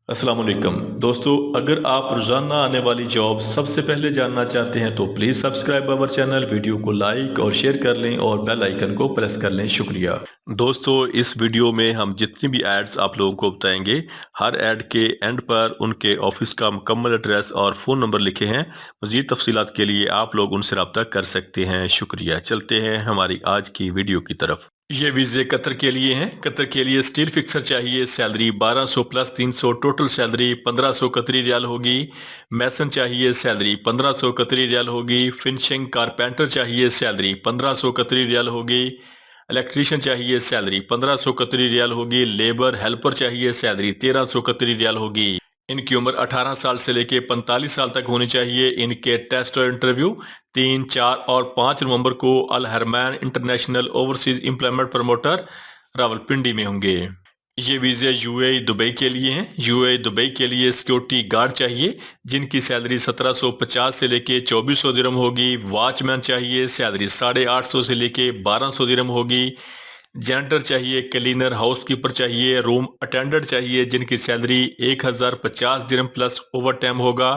السلام علیکم دوستو، اگر آپ روزانہ آنے والی جاب سب سے پہلے جاننا چاہتے ہیں تو please subscribe our channel, video کو لائک اور شیئر کر لیں اور بیل آئیکن کو پریس کر لیں۔ شکریہ دوستو، اس ویڈیو میں ہم جتنی بھی ایڈز آپ لوگوں کو بتائیں گے، ہر ایڈ کے اینڈ پر ان کے آفس کا مکمل ایڈریس اور فون نمبر لکھے ہیں۔ مزید تفصیلات کے لیے آپ لوگ ان سے رابطہ کر سکتے ہیں۔ شکریہ۔ چلتے ہیں ہماری آج کی ویڈیو کی طرف۔ یہ ویزے قطر کے لیے ہیں۔ قطر کے لیے سٹیل فکسر چاہیے، سیلری 1200 پلس 300، ٹوٹل سیلری 1500 قطری ریال ہوگی۔ میسن چاہیے، سیلری 1500 قطری ریال ہوگی۔ فنشنگ کارپینٹر چاہیے، سیلری 1500 قطری ریال ہوگی۔ الیکٹریشین چاہیے، سیلری 1500 قطری ریال ہوگی۔ لیبر ہیلپر چاہیے، سیلری 1300 قطری ریال ہوگی۔ ان کی عمر 18 سال سے لے کے 45 سال تک ہونی چاہیے۔ ان کے ٹیسٹ اور انٹرویو 3، 4 اور 5 نومبر کو Al Haramain international overseas employment promoter Rawalpindi میں ہوں گے۔ یہ ویزے یو اے دبئی کے لیے ہیں۔ یو اے دبئی کے لیے سیکیورٹی گارڈ چاہیے، جن کی سیلری 1750 سے لے کے 2400 درہم ہوگی۔ واچ مین چاہیے، سیلری 850 سے لے کے 1200 درہم ہوگی۔ جینٹر چاہیے، کلینر، ہاؤس کیپر چاہیے، روم اٹینڈنٹ چاہیے، جن کی سیلری 1050 درہم پلس اوور ٹائم ہوگا۔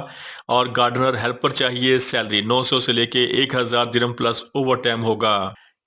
اور گارڈنر ہیلپر چاہیے، سیلری 900 سے لے کے 1000 درہم پلس اوور ٹائم ہوگا۔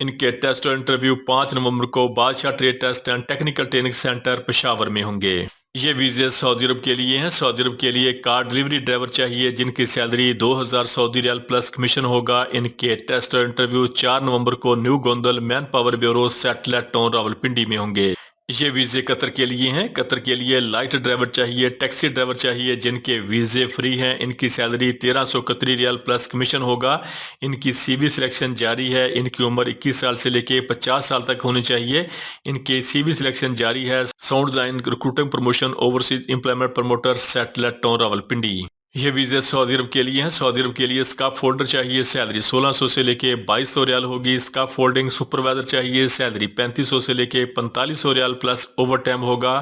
ان کے ٹیسٹ اور انٹرویو 5 نومبر کو Badshah trade test and technical training centre Peshawar میں ہوں گے۔ یہ ویزے سعودی عرب کے لیے ہیں۔ سعودی عرب کے لیے کار ڈیلیوری ڈرائیور چاہیے، جن کی سیلری 2000 سعودی ریال پلس کمیشن ہوگا۔ ان کے ٹیسٹ اور انٹرویو 4 نومبر کو new Gondal manpower bureau satellite town Rawalpindi میں ہوں گے۔ یہ ویزے قطر کے لیے ہیں۔ قطر کے لیے لائٹ ڈرائیور چاہیے، ٹیکسی ڈرائیور چاہیے، جن کے ویزے فری ہیں۔ ان کی سیلری 1300 قطری ریال پلس کمیشن ہوگا۔ ان کی سی وی سلیکشن جاری ہے۔ ان کی عمر 21 سال سے لے کے 50 سال تک ہونی چاہیے۔ ان کے سی وی سلیکشن جاری ہے۔ Sound line recruiting promotion overseas employment promoter satellite town Rawalpindi. یہ ویزے سعودی عرب کے لیے ہیں۔ سعودی عرب کے لیے اسکاف فولڈر چاہیے، سیلری 1600 سے لے کے 2200 ریال ہوگی۔ اسکاف فولڈنگ سپروائزر چاہیے، سیلری 3500 سے لے کے 4500 ریال پلس اوور ٹائم ہوگا۔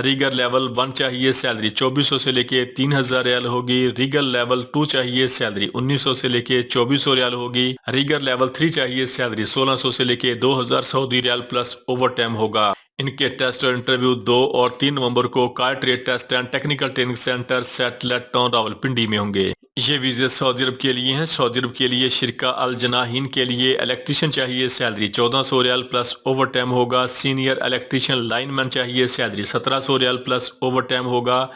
ریگر لیول 1 چاہیے، سیلری 2400 سے لے کے 3000 ریال ہوگی۔ ریگر لیول 2 چاہیے، سیلری 1900 سے لے کے 2400 ریال ہوگی۔ ریگر لیول 3 چاہیے، سیلری 1600 سے لے کے 2000 سعودی ریال پلس اوور ٹائم ہوگا۔ ان کے ٹیسٹ اور انٹرویو 2 اور 3 نومبر کو car trade test and technical training centre satellite town Rawalpindi میں ہوں گے۔ یہ ویزے سعودی عرب کے لیے ہیں۔ سعودی عرب کے لیے شرکہ الجناحین کے لیے الیکٹریشین چاہیے، سیلری 1400 ریال پلس اوور ٹائم ہوگا۔ سینئر الیکٹریشین لائن مین چاہیے، سیلری 1700 ریال پلس اوور ٹائم ہوگا۔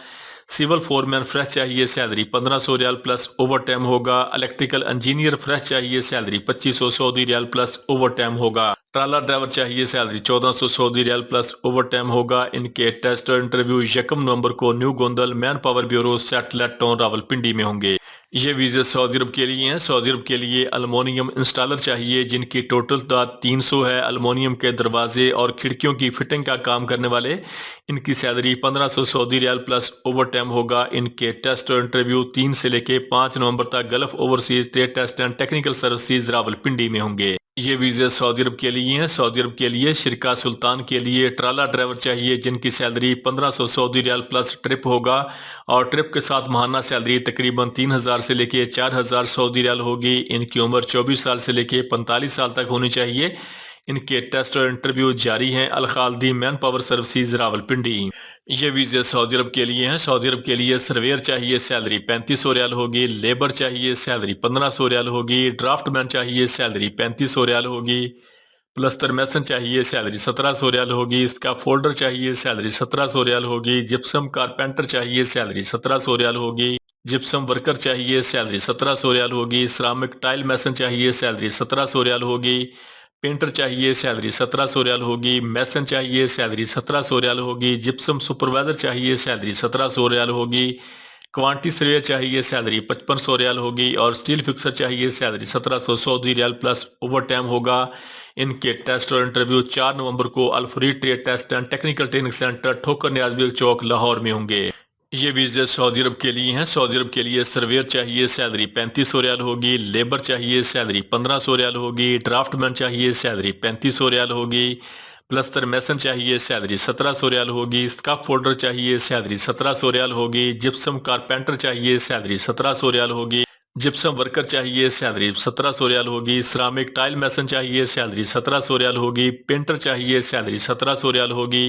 سول فورمین فریش چاہیے، سیلری 1500 ریال پلس اوور ٹائم ہوگا۔ الیکٹریکل انجینئر فریش چاہیے، سیلری 2500 سعودی ریال پلس اوور ٹائم ہوگا۔ ٹرالا ڈرائیور چاہیے، سیلری 1400 سعودی ریال پلس اوور ٹائم ہوگا۔ ان کے ٹیسٹ اور انٹرویو 1 نومبر کو new Gondal manpower bureau satellite town Rawalpindi میں ہوں گے۔ یہ ویزے سعودی عرب کے لیے ہیں۔ سعودی عرب کے لیے المونیم انسٹالر چاہیے، جن کی ٹوٹل تعداد 300 ہے۔ المونیم کے دروازے اور کھڑکیوں کی فٹنگ کا کام کرنے والے۔ ان کی سیلری 1500 سعودی ریال پلس اوور ٹائم ہوگا۔ ان کے ٹیسٹ اور انٹرویو 3 سے لے کے 5 نومبر تک Gulf overseas trade test and technical services Rawalpindi میں ہوں گے۔ یہ ویزے سعودی عرب کے لیے ہیں۔ سعودی عرب کے لیے شرکہ سلطان کے لیے ٹرالا ڈرائیور چاہیے، جن کی سیلری 1500 سعودی ریال پلس ٹرپ ہوگا اور ٹرپ کے ساتھ ماہانہ سیلری تقریباً 3000 سے لے کے 4000 سعودی ریال ہوگی۔ ان کی عمر 24 سال سے لے کے 45 سال تک ہونی چاہیے۔ ان کے ٹیسٹ اور انٹرویو جاری ہیں۔ الخالدی مین پاور سروسز راولپنڈی۔ یہ ویزے سعودی عرب کے لیے ہیں۔ سعودی عرب کے لیے سرویئر چاہیے، سیلری 3500 ریال ہوگی۔ لیبر چاہیے، سیلری 1500 ریال ہوگی۔ ڈرافٹ مین چاہیے، سیلری 3500 ریال ہوگی۔ پلستر میسن چاہیے، سیلری 1700 ریال ہوگی۔ اس کا فولڈر چاہیے، سیلری 1700 ریال ہوگی۔ جپسم کارپینٹر چاہیے، سیلری 1700 ریال ہوگی۔ جپسم ورکر چاہیے، سیلری 1700 ریال ہوگی۔ سرامک ٹائل میسن چاہیے، سیلری 1700 ریال ہوگی۔ پینٹر چاہیے، سیلری 1700 ریال ہوگی۔ میسن چاہیے، سیلری 1700 ریال ہوگی۔ جپسم سپروائزر چاہیے، سیلری 1700 ریال ہوگی۔ کوانٹی سروے چاہیے، سیلری 5500 ریال ہوگی۔ اور سٹیل فکسر چاہیے، سیلری 1700 سعودی ریال پلس اوور ٹائم ہوگا۔ ان کے ٹیسٹ اور انٹرویو 4 نومبر کو Al Farid trade test and technical training centre Thokar Niaz bag چوک لاہور میں ہوں گے۔ یہ ویزے سعودی عرب کے لیے ہیں۔ سعودی عرب کے لیے سرویئر چاہیے، سیلری 3500 ریال ہوگی۔ لیبر چاہیے، سیلری 1500 ریال ہوگی۔ ڈرافٹ مین چاہیے، سیلری 3500 ریال ہوگی۔ پلستر میسن چاہیے، سیلری 1700 ریال ہوگی۔ اسکاف فولڈر چاہیے، سیلری 1700 ریال ہوگی۔ جپسم کارپینٹر چاہیے، سیلری 1700 ریال ہوگی۔ جپسم ورکر چاہیے، سیلری 1700 ریال ہوگی۔ سرامک ٹائل میسن چاہیے، سیلری 1700 ریال ہوگی۔ پینٹر چاہیے، سیلری 1700 ریال ہوگی۔